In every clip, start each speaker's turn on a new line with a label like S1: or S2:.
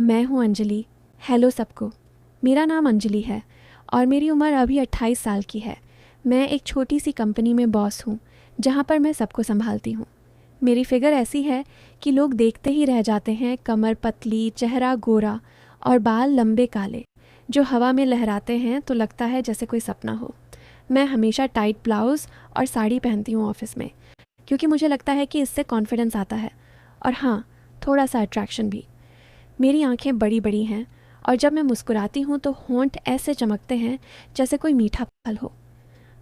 S1: मैं हूँ अंजलि। हेलो सबको। मेरा नाम अंजलि है और मेरी उम्र अभी 28 साल की है। मैं एक छोटी सी कंपनी में बॉस हूँ जहाँ पर मैं सबको संभालती हूँ। मेरी फिगर ऐसी है कि लोग देखते ही रह जाते हैं। कमर पतली, चेहरा गोरा और बाल लंबे काले जो हवा में लहराते हैं तो लगता है जैसे कोई सपना हो। मैं हमेशा टाइट ब्लाउज़ और साड़ी पहनती हूँ ऑफिस में, क्योंकि मुझे लगता है कि इससे कॉन्फिडेंस आता है और हाँ, थोड़ा सा अट्रैक्शन भी। मेरी आंखें बड़ी बड़ी हैं और जब मैं मुस्कुराती हूँ तो होंठ ऐसे चमकते हैं जैसे कोई मीठा फल हो।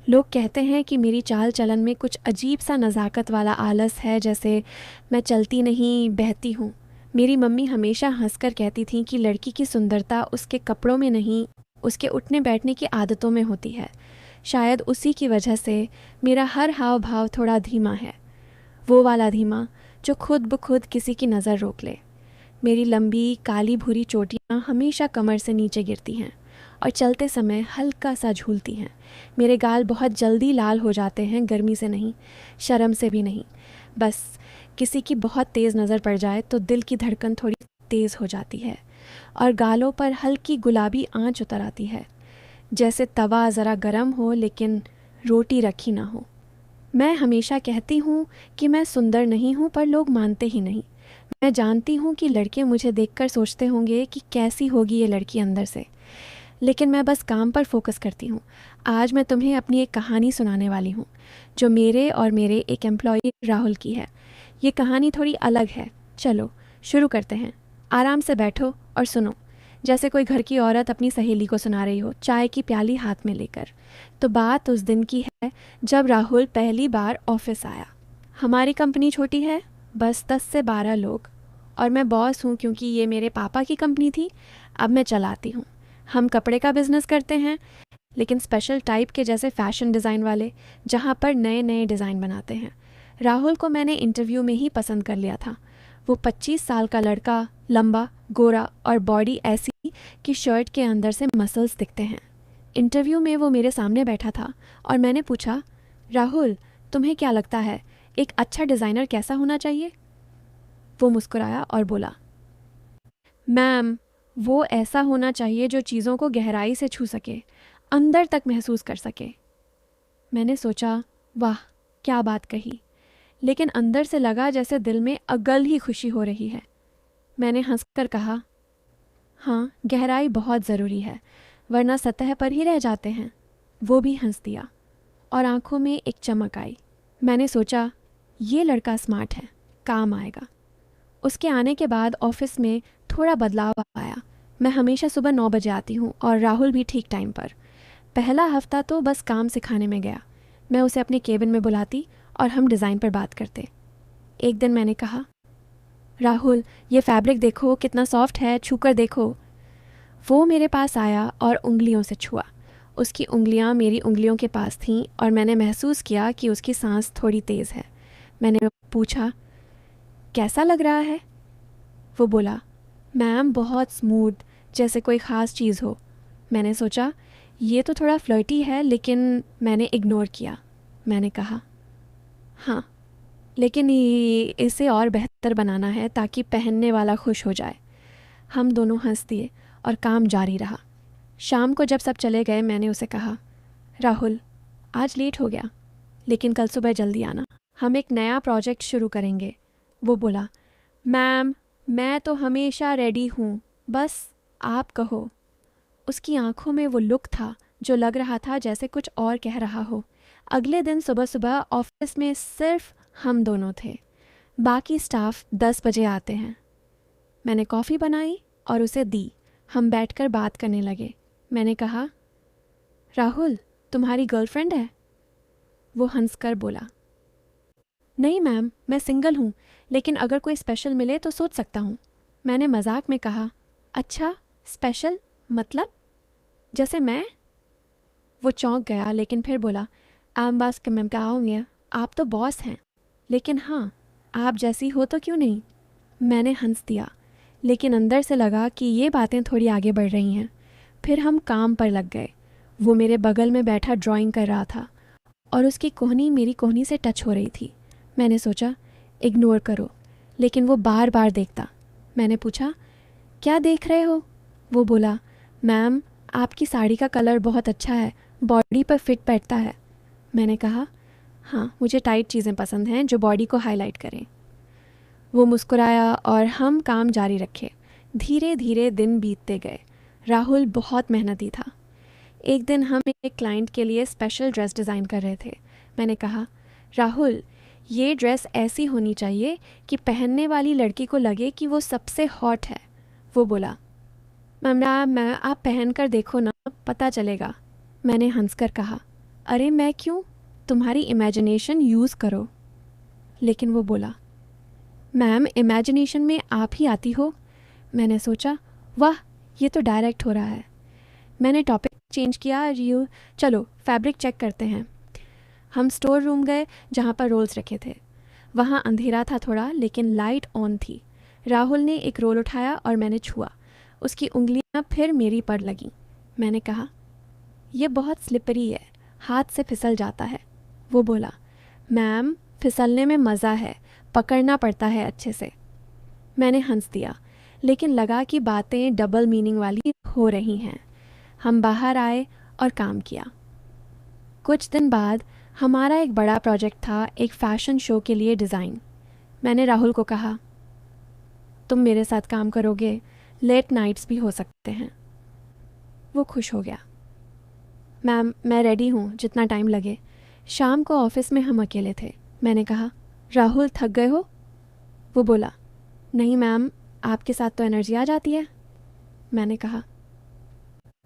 S1: लोग कहते हैं कि मेरी चाल चलन में कुछ अजीब सा नज़ाकत वाला आलस है, जैसे मैं चलती नहीं, बहती हूँ। मेरी मम्मी हमेशा हंसकर कहती थी कि लड़की की सुंदरता उसके कपड़ों में नहीं, उसके उठने बैठने की आदतों में होती है। शायद उसी की वजह से मेरा हर हाव भाव थोड़ा धीमा है, वो वाला धीमा जो खुद ब खुद किसी की नज़र रोक ले। मेरी लंबी काली भूरी चोटियाँ हमेशा कमर से नीचे गिरती हैं और चलते समय हल्का सा झूलती हैं। मेरे गाल बहुत जल्दी लाल हो जाते हैं, गर्मी से नहीं, शर्म से भी नहीं। बस किसी की बहुत तेज़ नज़र पड़ जाए तो दिल की धड़कन थोड़ी तेज़ हो जाती है और गालों पर हल्की गुलाबी आंच उतर आती है, जैसे तवा ज़रा गर्म हो लेकिन रोटी रखी ना हो। मैं हमेशा कहती हूँ कि मैं सुंदर नहीं हूँ, पर लोग मानते ही नहीं। मैं जानती हूँ कि लड़के मुझे देखकर सोचते होंगे कि कैसी होगी ये लड़की अंदर से, लेकिन मैं बस काम पर फोकस करती हूँ। आज मैं तुम्हें अपनी एक कहानी सुनाने वाली हूँ जो मेरे और मेरे एक एम्प्लॉय राहुल की है। ये कहानी थोड़ी अलग है। चलो शुरू करते हैं। आराम से बैठो और सुनो, जैसे कोई घर की औरत अपनी सहेली को सुना रही हो, चाय की प्याली हाथ में लेकर। तो बात उस दिन की है जब राहुल पहली बार ऑफिस आया। हमारी कंपनी छोटी है, बस 10 से 12 लोग, और मैं बॉस हूँ क्योंकि ये मेरे पापा की कंपनी थी, अब मैं चलाती हूँ। हम कपड़े का बिजनेस करते हैं, लेकिन स्पेशल टाइप के, जैसे फैशन डिज़ाइन वाले, जहाँ पर नए नए डिज़ाइन बनाते हैं। राहुल को मैंने इंटरव्यू में ही पसंद कर लिया था। वो 25 साल का लड़का, लंबा, गोरा और बॉडी ऐसी कि शर्ट के अंदर से मसल्स दिखते हैं। इंटरव्यू में वो मेरे सामने बैठा था और मैंने पूछा, राहुल तुम्हें क्या लगता है एक अच्छा डिज़ाइनर कैसा होना चाहिए? वो मुस्कुराया और बोला, मैम, वो ऐसा होना चाहिए जो चीज़ों को गहराई से छू सके, अंदर तक महसूस कर सके। मैंने सोचा, वाह क्या बात कही, लेकिन अंदर से लगा जैसे दिल में अगल ही खुशी हो रही है। मैंने हंसकर कहा, हाँ, गहराई बहुत ज़रूरी है, वरना सतह पर ही रह जाते हैं। वो भी हंस दिया और आंखों में एक चमक आई। मैंने सोचा, ये लड़का स्मार्ट है, काम आएगा। उसके आने के बाद ऑफिस में थोड़ा बदलाव आया। मैं हमेशा सुबह 9 बजे आती हूँ और राहुल भी ठीक टाइम पर। पहला हफ्ता तो बस काम सिखाने में गया। मैं उसे अपने केबिन में बुलाती और हम डिज़ाइन पर बात करते। एक दिन मैंने कहा, राहुल ये फैब्रिक देखो कितना सॉफ्ट है, छूकर देखो। वो मेरे पास आया और उंगलियों से छुआ। उसकी उंगलियां मेरी उंगलियों के पास थीं और मैंने महसूस किया कि उसकी सांस थोड़ी तेज़ है। मैंने पूछा, कैसा लग रहा है? वो बोला, मैम बहुत स्मूथ, जैसे कोई ख़ास चीज़ हो। मैंने सोचा ये तो थोड़ा फ्लर्टी है, लेकिन मैंने इग्नोर किया। मैंने कहा, हाँ, लेकिन इसे और बेहतर बनाना है ताकि पहनने वाला खुश हो जाए। हम दोनों हंस दिए और काम जारी रहा। शाम को जब सब चले गए मैंने उसे कहा, राहुल आज लेट हो गया, लेकिन कल सुबह जल्दी आना, हम एक नया प्रोजेक्ट शुरू करेंगे। वो बोला, मैम मैं तो हमेशा रेडी हूँ, बस आप कहो। उसकी आंखों में वो लुक था जो लग रहा था जैसे कुछ और कह रहा हो। अगले दिन सुबह सुबह ऑफिस में सिर्फ हम दोनों थे। बाकी स्टाफ 10 बजे आते हैं। मैंने कॉफ़ी बनाई और उसे दी। हम बैठकर बात करने लगे। मैंने कहा, राहुल तुम्हारी गर्लफ्रेंड है? वो हंसकर बोला, नहीं मैम, मैं सिंगल हूँ, लेकिन अगर कोई स्पेशल मिले तो सोच सकता हूँ। मैंने मजाक में कहा, अच्छा स्पेशल मतलब जैसे मैं? वो चौंक गया, लेकिन फिर बोला, आम बास के मैम क्या होंगे, आप तो बॉस हैं, लेकिन हाँ आप जैसी हो तो क्यों नहीं। मैंने हंस दिया, लेकिन अंदर से लगा कि ये बातें थोड़ी आगे बढ़ रही हैं। फिर हम काम पर लग गए। वो मेरे बगल में बैठा ड्राइंग कर रहा था और उसकी कोहनी मेरी कोहनी से टच हो रही थी। मैंने सोचा इग्नोर करो, लेकिन वो बार बार देखता। मैंने पूछा, क्या देख रहे हो? वो बोला, मैम आपकी साड़ी का कलर बहुत अच्छा है, बॉडी पर फिट बैठता है। मैंने कहा, हाँ मुझे टाइट चीज़ें पसंद हैं जो बॉडी को हाईलाइट करें। वो मुस्कुराया और हम काम जारी रखे। धीरे धीरे दिन बीतते गए। राहुल बहुत मेहनती था। एक दिन हम एक क्लाइंट के लिए स्पेशल ड्रेस डिज़ाइन कर रहे थे। मैंने कहा, राहुल ये ड्रेस ऐसी होनी चाहिए कि पहनने वाली लड़की को लगे कि वो सबसे हॉट है। वो बोला, मैम आप पहन कर देखो ना, पता चलेगा। मैंने हंसकर कहा, अरे मैं क्यों, तुम्हारी इमेजिनेशन यूज़ करो। लेकिन वो बोला, मैम इमेजिनेशन में आप ही आती हो। मैंने सोचा, वाह ये तो डायरेक्ट हो रहा है। मैंने टॉपिक चेंज किया, चलो फैब्रिक चेक करते हैं। हम स्टोर रूम गए जहाँ पर रोल्स रखे थे। वहाँ अंधेरा था थोड़ा, लेकिन लाइट ऑन थी। राहुल ने एक रोल उठाया और मैंने छुआ। उसकी उंगलियाँ फिर मेरी पर लगीं। मैंने कहा, यह बहुत स्लिपरी है, हाथ से फिसल जाता है। वो बोला, मैम फिसलने में मज़ा है, पकड़ना पड़ता है अच्छे से। मैंने हंस दिया, लेकिन लगा कि बातें डबल मीनिंग वाली हो रही हैं। हम बाहर आए और काम किया। कुछ दिन बाद हमारा एक बड़ा प्रोजेक्ट था, एक फ़ैशन शो के लिए डिज़ाइन। मैंने राहुल को कहा, तुम मेरे साथ काम करोगे, लेट नाइट्स भी हो सकते हैं। वो खुश हो गया। मैम मैं रेडी हूँ, जितना टाइम लगे। शाम को ऑफिस में हम अकेले थे। मैंने कहा, राहुल थक गए हो? वो बोला, नहीं मैम, आपके साथ तो एनर्जी आ जाती है। मैंने कहा,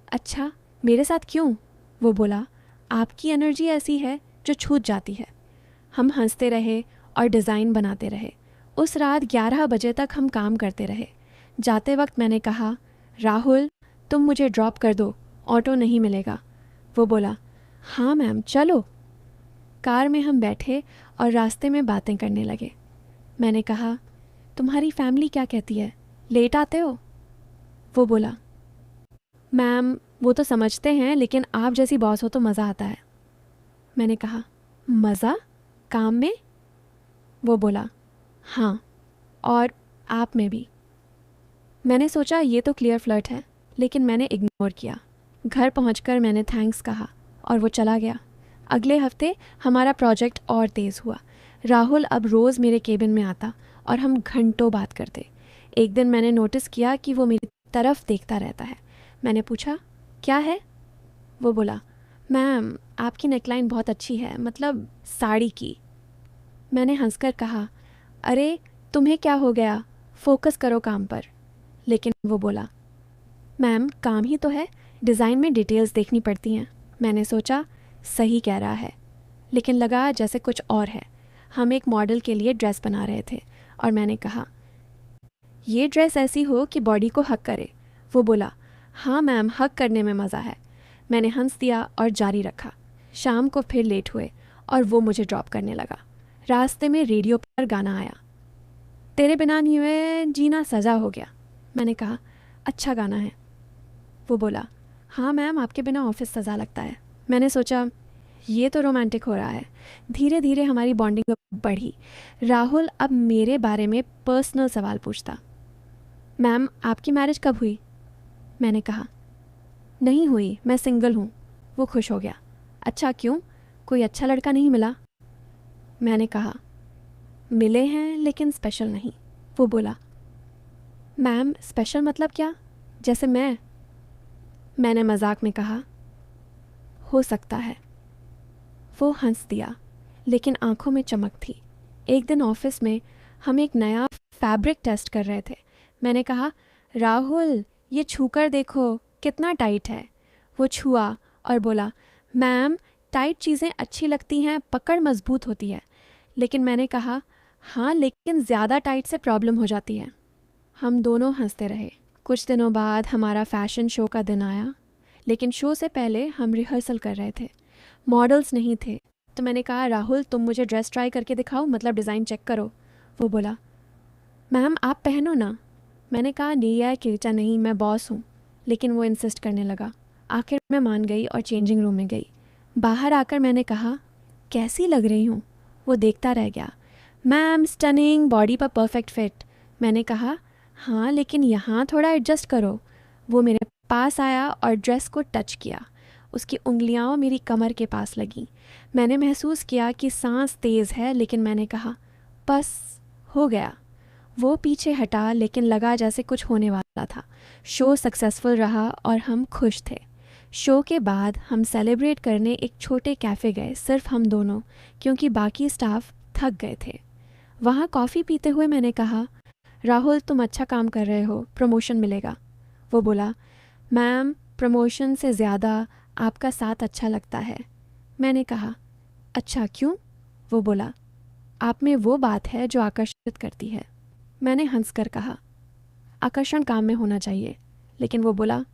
S1: अच्छा मेरे साथ क्यों? वो बोला, आपकी एनर्जी ऐसी है जो छूट जाती है। हम हंसते रहे और डिज़ाइन बनाते रहे। उस रात 11 बजे तक हम काम करते रहे। जाते वक्त मैंने कहा, राहुल तुम मुझे ड्रॉप कर दो, ऑटो नहीं मिलेगा। वो बोला, हाँ मैम चलो। कार में हम बैठे और रास्ते में बातें करने लगे। मैंने कहा, तुम्हारी फैमिली क्या कहती है, लेट आते हो? वो बोला, मैम वो तो समझते हैं, लेकिन आप जैसी बॉस हो तो मज़ा आता है। मैंने कहा, मज़ा काम में? वो बोला, हाँ और आप में भी। मैंने सोचा ये तो क्लियर फ्लर्ट है, लेकिन मैंने इग्नोर किया। घर पहुंचकर मैंने थैंक्स कहा और वो चला गया। अगले हफ्ते हमारा प्रोजेक्ट और तेज़ हुआ। राहुल अब रोज़ मेरे केबिन में आता और हम घंटों बात करते। एक दिन मैंने नोटिस किया कि वो मेरी तरफ देखता रहता है। मैंने पूछा, क्या है? वो बोला, मैम आपकी नेकलाइन बहुत अच्छी है, मतलब साड़ी की। मैंने हंसकर कहा, अरे तुम्हें क्या हो गया, फोकस करो काम पर। लेकिन वो बोला, मैम काम ही तो है, डिज़ाइन में डिटेल्स देखनी पड़ती हैं। मैंने सोचा सही कह रहा है, लेकिन लगा जैसे कुछ और है। हम एक मॉडल के लिए ड्रेस बना रहे थे और मैंने कहा, ये ड्रेस ऐसी हो कि बॉडी को हक करे। वो बोला, हाँ मैम हक करने में मज़ा है। मैंने हंस दिया और जारी रखा। शाम को फिर लेट हुए और वो मुझे ड्रॉप करने लगा। रास्ते में रेडियो पर गाना आया, तेरे बिना नहीं हुए जीना सज़ा हो गया। मैंने कहा, अच्छा गाना है। वो बोला, हाँ मैम आपके बिना ऑफिस सज़ा लगता है। मैंने सोचा ये तो रोमांटिक हो रहा है। धीरे धीरे हमारी बॉन्डिंग बढ़ी। राहुल अब मेरे बारे में पर्सनल सवाल पूछता, मैम आपकी मैरिज कब हुई? मैंने कहा, नहीं हुई, मैं सिंगल हूँ। वो खुश हो गया, अच्छा क्यों, कोई अच्छा लड़का नहीं मिला? मैंने कहा, मिले हैं लेकिन स्पेशल नहीं। वो बोला, मैम स्पेशल मतलब क्या, जैसे मैंने मजाक में कहा, हो सकता है। वो हंस दिया, लेकिन आंखों में चमक थी। एक दिन ऑफिस में हम एक नया फैब्रिक टेस्ट कर रहे थे। मैंने कहा, राहुल ये छूकर देखो कितना टाइट है। वो छुआ और बोला, मैम टाइट चीज़ें अच्छी लगती हैं, पकड़ मजबूत होती है। लेकिन मैंने कहा, हाँ लेकिन ज़्यादा टाइट से प्रॉब्लम हो जाती है। हम दोनों हंसते रहे। कुछ दिनों बाद हमारा फ़ैशन शो का दिन आया, लेकिन शो से पहले हम रिहर्सल कर रहे थे। मॉडल्स नहीं थे, तो मैंने कहा, राहुल तुम मुझे ड्रेस ट्राई करके दिखाओ, मतलब डिज़ाइन चेक करो। वो बोला, मैम आप पहनो ना। मैंने कहा, नहीं यार किरचा नहीं, मैं बॉस हूँ। लेकिन वो इंसिस्ट करने लगा। आखिर मैं मान गई और चेंजिंग रूम में गई। बाहर आकर मैंने कहा, कैसी लग रही हूँ? वो देखता रह गया। मैम स्टनिंग, बॉडी पर परफेक्ट फिट। मैंने कहा, हाँ लेकिन यहाँ थोड़ा एडजस्ट करो। वो मेरे पास आया और ड्रेस को टच किया। उसकी उंगलियाँ मेरी कमर के पास लगीं। मैंने महसूस किया कि सांस तेज़ है, लेकिन मैंने कहा बस हो गया। वो पीछे हटा, लेकिन लगा जैसे कुछ होने वाला था। शो सक्सेसफुल रहा और हम खुश थे। शो के बाद हम सेलिब्रेट करने एक छोटे कैफ़े गए, सिर्फ हम दोनों, क्योंकि बाकी स्टाफ थक गए थे। वहाँ कॉफ़ी पीते हुए मैंने कहा, राहुल तुम अच्छा काम कर रहे हो, प्रमोशन मिलेगा। वो बोला, मैम प्रमोशन से ज़्यादा आपका साथ अच्छा लगता है। मैंने कहा, अच्छा क्यों? वो बोला, आप में वो बात है जो आकर्षित करती है। मैंने हंसकर कहा, आकर्षण काम में होना चाहिए। लेकिन वो बोला,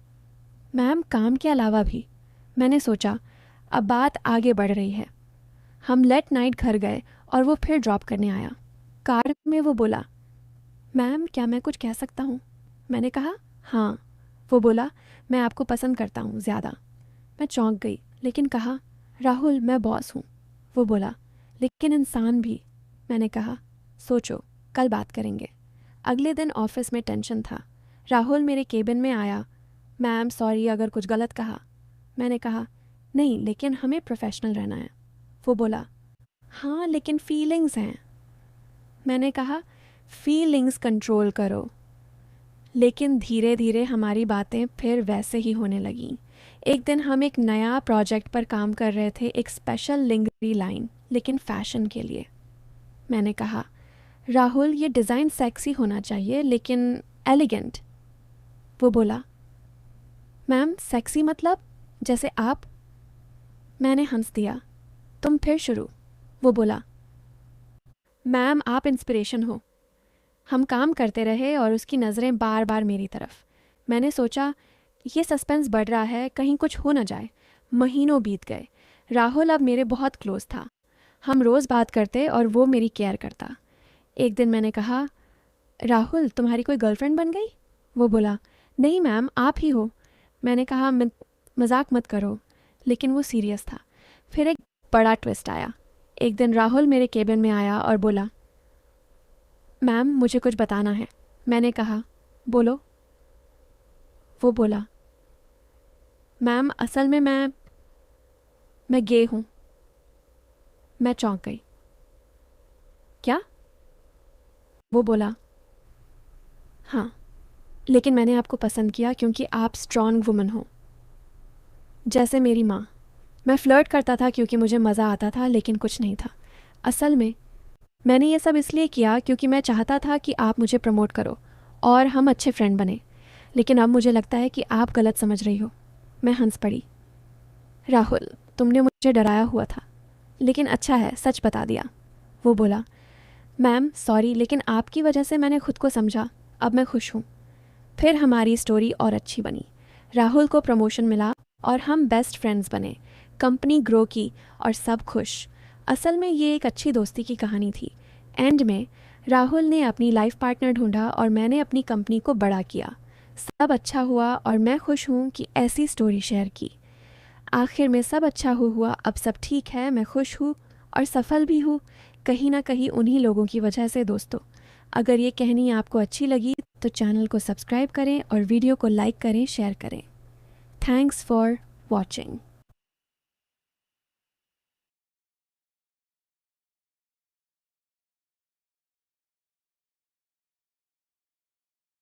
S1: मैम काम के अलावा भी। मैंने सोचा अब बात आगे बढ़ रही है। हम लेट नाइट घर गए और वो फिर ड्रॉप करने आया। कार में वो बोला, मैम क्या मैं कुछ कह सकता हूँ? मैंने कहा, हाँ। वो बोला, मैं आपको पसंद करता हूँ ज़्यादा। मैं चौंक गई, लेकिन कहा, राहुल मैं बॉस हूँ। वो बोला, लेकिन इंसान भी। मैंने कहा, सोचो, कल बात करेंगे। अगले दिन ऑफिस में टेंशन था। राहुल मेरे केबिन में आया। मैम सॉरी अगर कुछ गलत कहा। मैंने कहा, नहीं लेकिन हमें प्रोफेशनल रहना है। वो बोला, हाँ लेकिन फीलिंग्स हैं। मैंने कहा, फीलिंग्स कंट्रोल करो। लेकिन धीरे धीरे हमारी बातें फिर वैसे ही होने लगीं। एक दिन हम एक नया प्रोजेक्ट पर काम कर रहे थे, एक स्पेशल लिंगरी लाइन, लेकिन फैशन के लिए। मैंने कहा, राहुल ये डिज़ाइन सेक्सी होना चाहिए लेकिन एलिगेंट। वो बोला, मैम सेक्सी मतलब जैसे आप? मैंने हंस दिया। तुम फिर शुरू। वो बोला, मैम आप इंस्पिरेशन हो। हम काम करते रहे और उसकी नज़रें बार बार मेरी तरफ। मैंने सोचा ये सस्पेंस बढ़ रहा है, कहीं कुछ हो ना जाए। महीनों बीत गए। राहुल अब मेरे बहुत क्लोज था। हम रोज़ बात करते और वो मेरी केयर करता। एक दिन मैंने कहा, राहुल तुम्हारी कोई गर्लफ्रेंड बन गई? वो बोला, नहीं मैम आप ही हो। मैंने कहा, मजाक मत करो। लेकिन वो सीरियस था। फिर एक बड़ा ट्विस्ट आया। एक दिन राहुल मेरे केबिन में आया और बोला, मैम मुझे कुछ बताना है। मैंने कहा, बोलो। वो बोला, मैम असल में मैं गे हूँ। मैं चौंक गई। क्या? वो बोला, हाँ लेकिन मैंने आपको पसंद किया क्योंकि आप स्ट्रॉन्ग वुमन हो, जैसे मेरी माँ। मैं फ्लर्ट करता था क्योंकि मुझे मज़ा आता था, लेकिन कुछ नहीं था। असल में मैंने ये सब इसलिए किया क्योंकि मैं चाहता था कि आप मुझे प्रमोट करो और हम अच्छे फ्रेंड बने। लेकिन अब मुझे लगता है कि आप गलत समझ रही हो। मैं हंस पड़ी। राहुल तुमने मुझे डराया हुआ था, लेकिन अच्छा है सच बता दिया। वो बोला, मैम सॉरी लेकिन आपकी वजह से मैंने खुद को समझा। अब मैं खुश हूँ। फिर हमारी स्टोरी और अच्छी बनी। राहुल को प्रमोशन मिला और हम बेस्ट फ्रेंड्स बने। कंपनी ग्रो की और सब खुश। असल में ये एक अच्छी दोस्ती की कहानी थी। एंड में राहुल ने अपनी लाइफ पार्टनर ढूंढा और मैंने अपनी कंपनी को बड़ा किया। सब अच्छा हुआ और मैं खुश हूँ कि ऐसी स्टोरी शेयर की। आखिर में सब अच्छा हुआ। अब सब ठीक है, मैं खुश हूँ और सफल भी हूँ, कहीं ना कहीं उन्हीं लोगों की वजह से। दोस्तों अगर ये कहानी आपको अच्छी लगी तो चैनल को सब्सक्राइब करें और वीडियो को लाइक करें, शेयर करें। Thanks for watching.